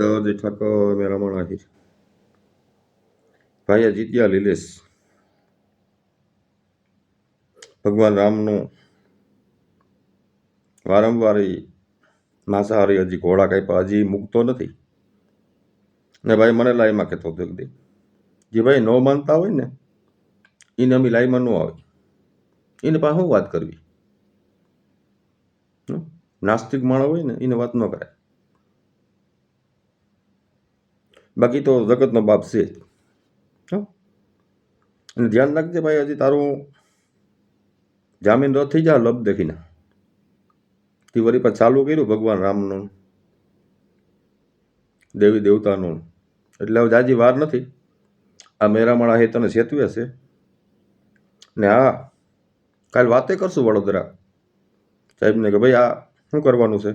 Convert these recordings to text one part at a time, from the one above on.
मुरलीधर जय ठाकर मेरामण आहिर भाई जीत्या लीलेश भगवान रामनु वारंवार માંસાહારી હજી ઘોડા કાપ્યા હજી મૂકતો નથી ને ભાઈ મને લાઈમાં કહેતો હતો એક દી જે ભાઈ ન માનતા હોય ને એને અમે લાઈમાં ન આવે એને પાસે શું વાત કરવી નાસ્તિક માણસ હોય ને એને વાત ન કરાય બાકી તો જગતનો બાપ છે અને ધ્યાન રાખજે ભાઈ હજી તારું જામીન રદ થઈ જાય લબ દેખીને તે વળી પાછું ચાલુ કર્યું ભગવાન રામનું દેવી દેવતાનું એટલે હવે જાજી વાર નથી આ મેરામણ આહિર તને ચેતવે છે ને હા કાલ વાતે કરશું વડોદરા સાહેબને કે ભાઈ આ શું કરવાનું છે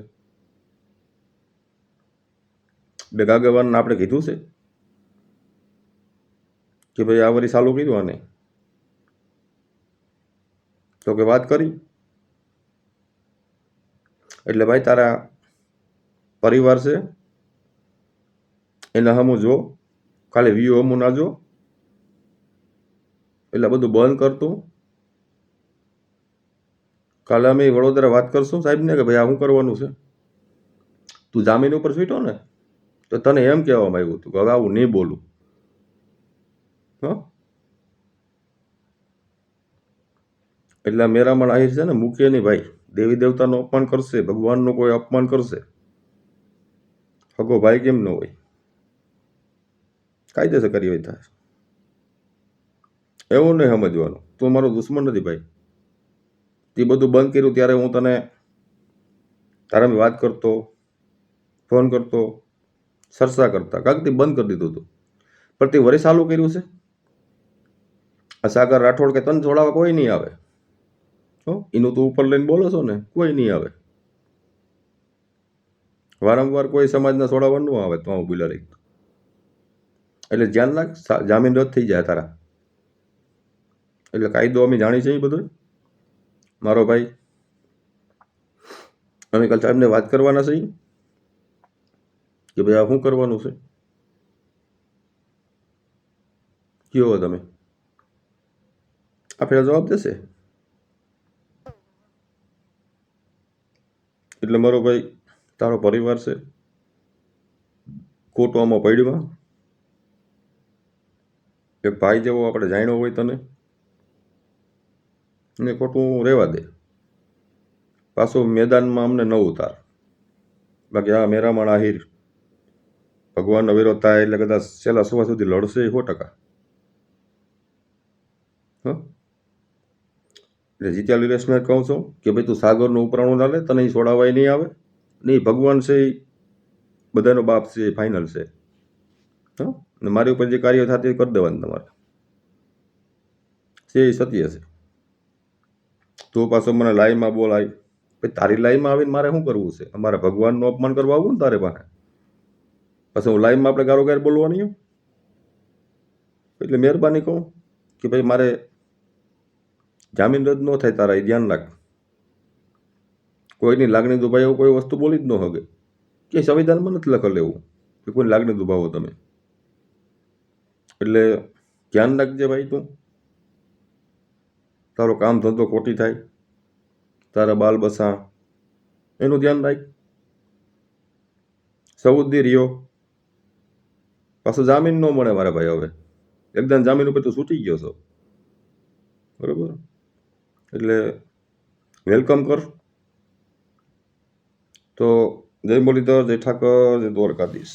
બે આગેવાનને આપણે કીધું છે કે ભાઈ આ વળી ચાલુ કર્યું આને તો કે વાત કરી એટલે ભાઈ તારા પરિવાર છે એને હમું જો ખાલી વ્યૂ હમું ના જો એટલે બધું બંધ કરતું કાલે અમે વડોદરા વાત કરશું સાહેબને કે ભાઈ આ શું કરવાનું છે તું જામીન ઉપર છૂટ્યો ને તો તને એમ કહેવામાં આવ્યું હતું કે હવે આવું નહીં બોલું એટલે મેરામણ આહિર છે ને મૂકે નહીં ભાઈ દેવી દેવતાનું અપમાન કરશે ભગવાનનું કોઈ અપમાન કરશે હગો ભાઈ કેમ ન હોય કાયદેસર કરી હોય થાય એવું નહીં સમજવાનું તું મારો દુશ્મન નથી ભાઈ તે બધું બંધ કર્યું ત્યારે હું તને તારા વાત કરતો ફોન કરતો ચર્ચા કરતા કાંકથી બંધ કરી દીધું હતું પણ તે વળી ચાલુ કર્યું છે આ સાગર રાઠોડ કે તને છોડાવવા કોઈ નહીં આવે એનું તું ઉપર લઈને બોલો છો ને કોઈ નહીં આવે વારંવાર કોઈ સમાજના છોડાવવા ન આવે તો હું બોલા રહી એટલે ધ્યાન રાખ જામીન રદ થઈ જાય તારા એટલે કાયદો અમે જાણી છે એ બધું મારો ભાઈ અમે કાલ સાહેબને વાત કરવાના છે કે ભાઈ આ શું કરવાનું છે કયો તમે આપણે જવાબ દેશે એટલે મારો ભાઈ તારો પરિવાર છે ખોટું આમાં પડ્યું એક ભાઈ જેવો આપણે જાણ્યો હોય તને ને ખોટું રહેવા દે પાછું મેદાનમાં અમને ન ઉતાર બાકી આ મેરામણ આહિર ભગવાનનો વિરોધ થાય એટલે કદાચ છેલ્લા સુવા સુધી લડશે 100%. એટલે જીત્યા લીલેશને કહું છું કે ભાઈ તું સાગરનું ઉપરાણું ના લે તને એ છોડાવાય નહીં આવે નહીં ભગવાન છે એ બધાનો બાપ છે એ ફાઇનલ છે ને મારી ઉપર જે કાર્ય થતી કરી દેવાનું તમારે છે એ સત્ય છે તો પાછો મને લાઈમાં બોલાય ભાઈ તારી લાઈમાં આવીને મારે શું કરવું છે અમારે ભગવાનનું અપમાન કરવા આવું ને તારે પાસે પછી હું લાઈનમાં આપણે ગારો ગાર બોલવાની એટલે મહેરબાની કહું કે ભાઈ મારે જામીન રદ ન થાય તારા એ ધ્યાન રાખ કોઈની લાગણી દુભાઈ એવું કોઈ વસ્તુ બોલી જ ન હગે કે સંવિધાનમાં નથી લખેલું એવું કે કોઈ લાગણી દુભાવો તમે એટલે ધ્યાન રાખજે ભાઈ તું તારો કામ ધંધો ખોટી થાય તારા બાલ બસા એનું ધ્યાન રાખ સૌદી રહ્યો પાછું જામીન ન મળે મારા ભાઈ હવે એકદમ જામીન ઉપર તું છૂટી ગયો છો બરાબર એટલે વેલકમ કર તો જય મુરલીધર જય ઠાકર જય દ્વારકાધીશ